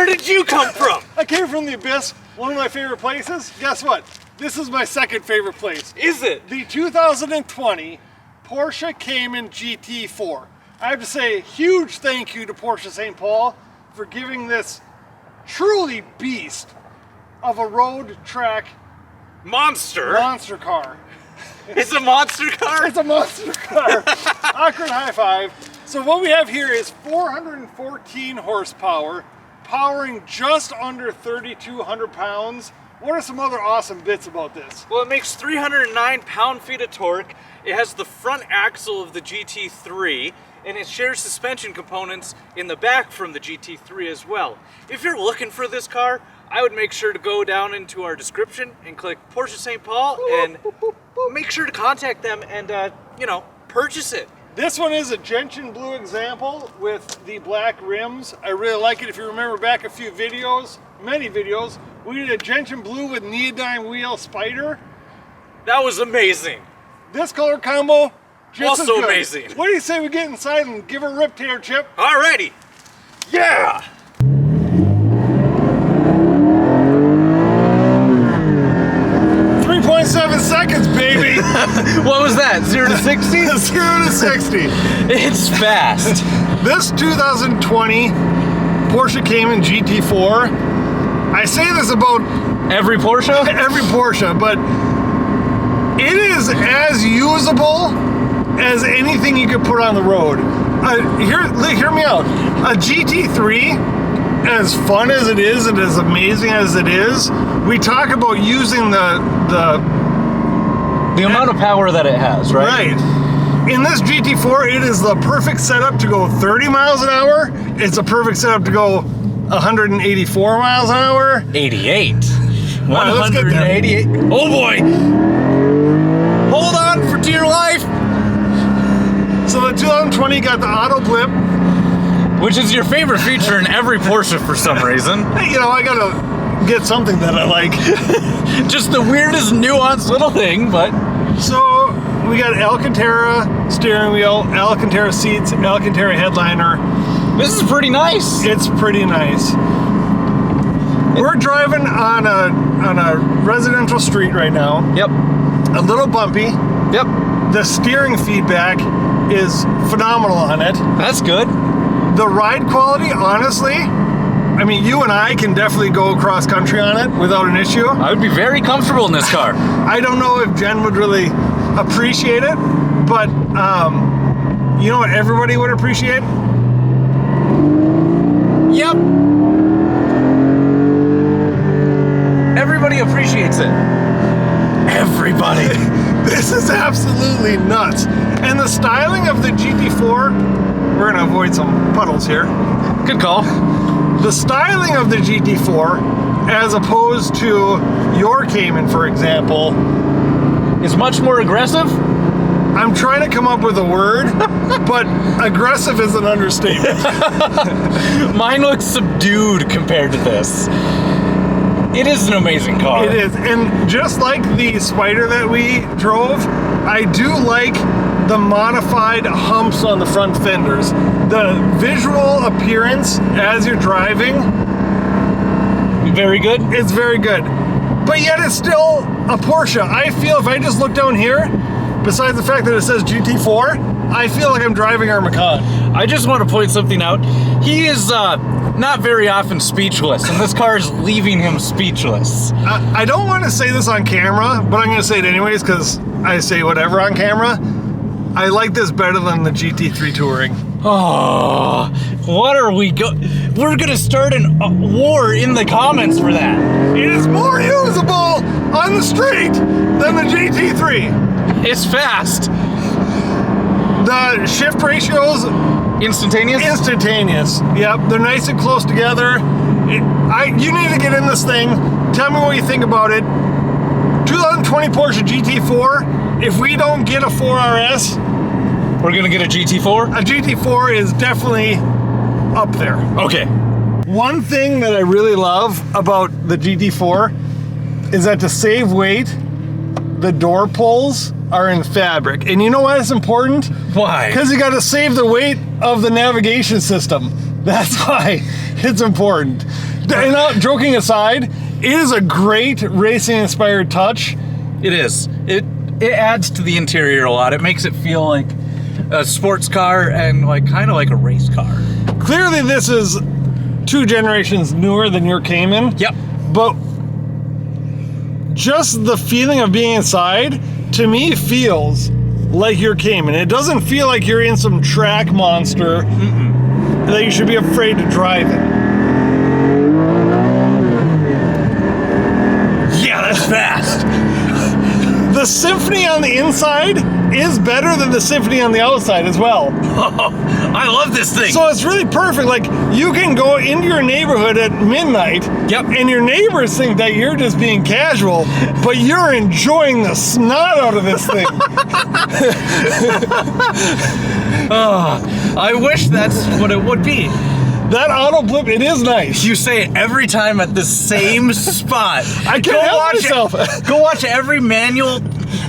Where did you come from? I came from the Abyss, one of my favorite places. Guess what? This is my second favorite place. Is it? The 2020 Porsche Cayman GT4. I have to say a huge thank you to Porsche St. Paul for giving this truly beast of a road track monster car. It's a monster car? It's a monster car. Awkward high five. So what we have here is 414 horsepower, powering just under 3,200 pounds. What are some other awesome bits about this? Well, it makes 309 pound-feet of torque. It has the front axle of the GT3, and it shares suspension components in the back from the GT3 as well. If you're looking for this car, I would make sure to go down into our description and click Porsche St. Paul and make sure to contact them and, you know, purchase it. This one is a Gentian Blue example with the black rims. I really like it. If you remember back a few videos, many videos, we did a Gentian Blue with neodyne wheel spider. That was amazing. This color combo, just also as good. Amazing. What do you say we get inside and give her a rip here, Chip? Alrighty. Yeah! 3.7 seconds, baby! What was that, 0 to 60? 0 to 60. It's fast. This 2020 Porsche Cayman GT4, I say this about every Porsche? Every Porsche, but it is as usable as anything you could put on the road. Hear me out. A GT3, as fun as it is and as amazing as it is, we talk about using the amount of power that it has, right? Right. In this GT4, it is the perfect setup to go 30 miles an hour. It's a perfect setup to go 184 miles an hour. 88. Right, let's get there. 188. Oh boy! Hold on for dear life! So the 2020 got the auto blip, which is your favorite feature in every Porsche for some reason. You know, I gotta get something that I like. Just the weirdest nuanced little thing, but... So, we got Alcantara steering wheel, Alcantara seats, Alcantara headliner. This is pretty nice. It's pretty nice. We're driving on a residential street right now. Yep. A little bumpy. Yep. The steering feedback is phenomenal on it. That's good. The ride quality, honestly, I mean, you and I can definitely go cross country on it without an issue. I would be very comfortable in this car. I don't know if Jen would really appreciate it, but you know what everybody would appreciate? Yep. Everybody appreciates it. Everybody. This is absolutely nuts. And the styling of the GT4, we're gonna avoid some puddles here. Good call. The styling of the GT4, as opposed to your Cayman, for example, is much more aggressive. I'm trying to come up with a word, but aggressive is an understatement. Mine looks subdued compared to this. It is an amazing car. It is, and just like the Spider that we drove, I do like the modified humps on the front fenders. The visual appearance as you're driving, very good. It's very good, but yet it's still a Porsche. I feel if I just look down here, besides the fact that it says GT4, I feel like I'm driving our Macan. I just want to point something out. He is not very often speechless, and this car is leaving him speechless. I don't want to say this on camera, but I'm going to say it anyways because I say whatever on camera. I like this better than the GT3 Touring. Oh, what are we we're going to start a war in the comments for that. It is more usable on the street than the GT3. It's fast. The shift ratios, instantaneous? Instantaneous. Yep, they're nice and close together. You need to get in this thing. Tell me what you think about it. 2020 Porsche GT4. If we don't get a 4RS, we're gonna get a GT4? A GT4 is definitely up there. Okay. One thing that I really love about the GT4 is that to save weight, the door pulls are in fabric. And you know why it's important? Why? Because you got to save the weight of the navigation system. That's why it's important. And joking aside, it is a great racing-inspired touch. It is. It adds to the interior a lot. It makes it feel like a sports car and like kind of like a race car. Clearly, this is 2 generations newer than your Cayman. Yep. But just the feeling of being inside, to me, feels like your Cayman. It doesn't feel like you're in some track monster that you should be afraid to drive in. Yeah, that's fast. The Symphony on the inside is better than the Symphony on the outside as well. I love this thing. So it's really perfect. Like, you can go into your neighborhood at midnight, Yep. and your neighbors think that you're just being casual, but you're enjoying the snot out of this thing. I wish that's what it would be. That auto blip, it is nice. You say it every time at the same spot. I can't help myself. Go watch every manual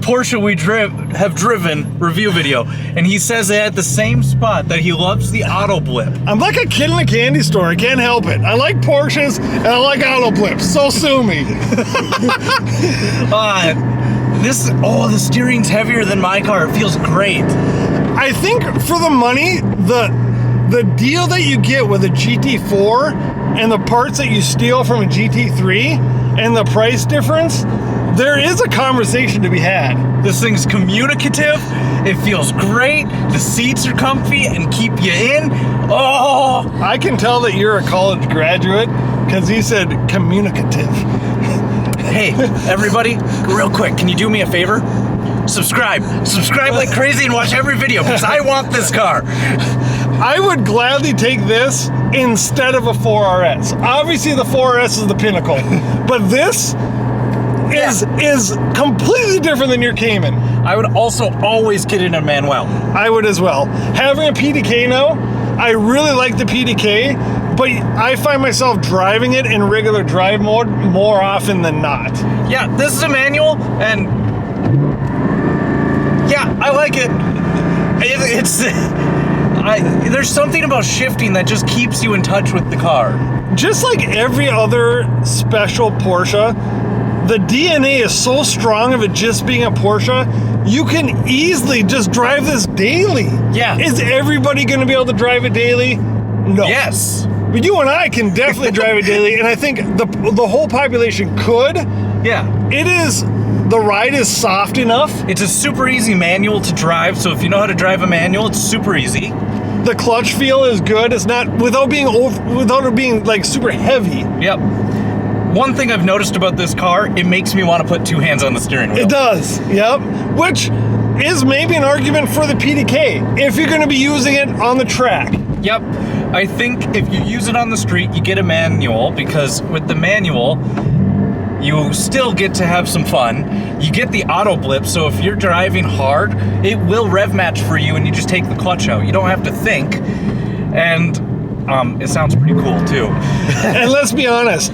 Porsche we have driven review video, and he says it at the same spot that he loves the auto blip. I'm like a kid in a candy store. I can't help it. I like Porsches and I like auto blips. So sue me. The steering's heavier than my car. It feels great. I think for the money, the deal that you get with a GT4 and the parts that you steal from a GT3 and the price difference, there is a conversation to be had. This thing's communicative. It feels great. The seats are comfy and keep you in. Oh! I can tell that you're a college graduate because he said communicative. Hey, everybody, real quick, can you do me a favor? Subscribe like crazy and watch every video because I want this car. I would gladly take this instead of a 4RS. Obviously, the 4RS is the pinnacle, but this is completely different than your Cayman. I would also always get in a Manuel. I would as well. Having a PDK now, I really like the PDK, but I find myself driving it in regular drive mode more often than not. Yeah, this is a manual, and yeah, I like it. There's something about shifting that just keeps you in touch with the car. Just like every other special Porsche, the DNA is so strong of it just being a Porsche, you can easily just drive this daily. Yeah. Is everybody going to be able to drive it daily? No. Yes. But you and I can definitely drive it daily, and I think the whole population could. Yeah. The ride is soft enough. It's a super easy manual to drive, so if you know how to drive a manual, it's super easy. The clutch feel is good. It's not without it being like super heavy. Yep. One thing I've noticed about this car, it makes me want to put 2 hands on the steering wheel. It does. Yep. Which is maybe an argument for the PDK if you're going to be using it on the track. Yep. I think if you use it on the street, you get a manual, because with the manual, you still get to have some fun. You get the auto blip, so if you're driving hard, it will rev match for you and you just take the clutch out. You don't have to think. And it sounds pretty cool too. And let's be honest,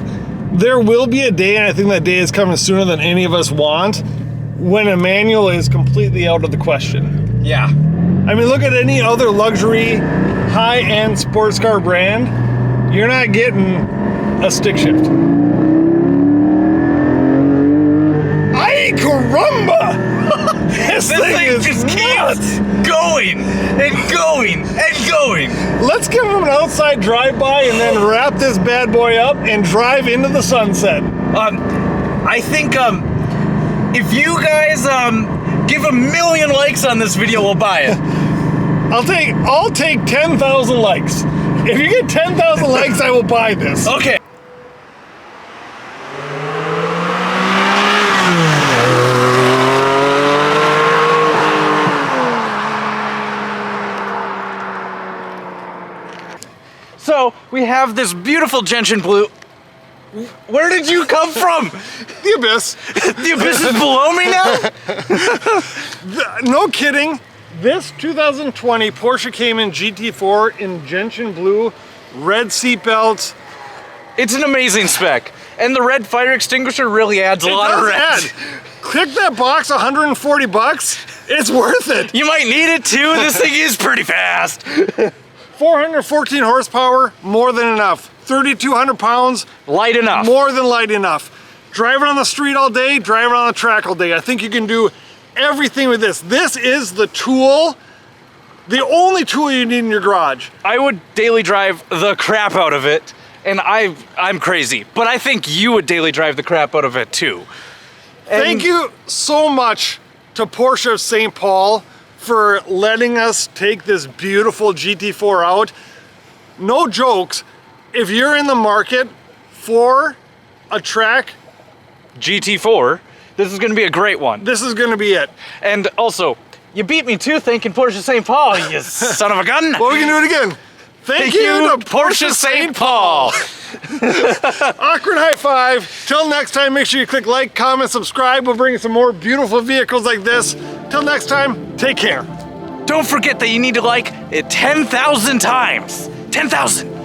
there will be a day, and I think that day is coming sooner than any of us want, when a manual is completely out of the question. Yeah. I mean, look at any other luxury, high-end sports car brand. You're not getting a stick shift. Ay, caramba! This thing just keeps going and going and going. Let's give him an outside drive-by and then wrap this bad boy up and drive into the sunset. I think if you guys give 1 million likes on this video, we'll buy it. I'll take 10,000 likes. If you get 10,000 likes, I will buy this. Okay. So we have this beautiful Gentian Blue. Where did you come from? The abyss. The abyss is below me now? No kidding. This 2020 Porsche Cayman GT4 in Gentian Blue, red seat belts. It's an amazing spec. And the red fire extinguisher really adds a lot of red. Click that box, 140 bucks. It's worth it. You might need it too. This thing is pretty fast. 414 horsepower, more than enough. 3,200 pounds. Light enough. More than light enough. Drive it on the street all day, drive it on the track all day. I think you can do everything with this. This is the tool, the only tool you need in your garage. I would daily drive the crap out of it, and I'm crazy, but I think you would daily drive the crap out of it too. Thank you so much to Porsche of St. Paul for letting us take this beautiful GT4 out. No jokes, if you're in the market for a track, GT4, this is going to be a great one. this is going to be it. And also, you beat me too thinking Porsche St. Paul, you son of a gun. Well, we can do it again. Thank you to Porsche St. Paul. Awkward high five. Till next time, make sure you click like, comment, subscribe. We'll bring you some more beautiful vehicles like this. Till next time, take care. Don't forget that you need to like it 10,000 times. 10,000.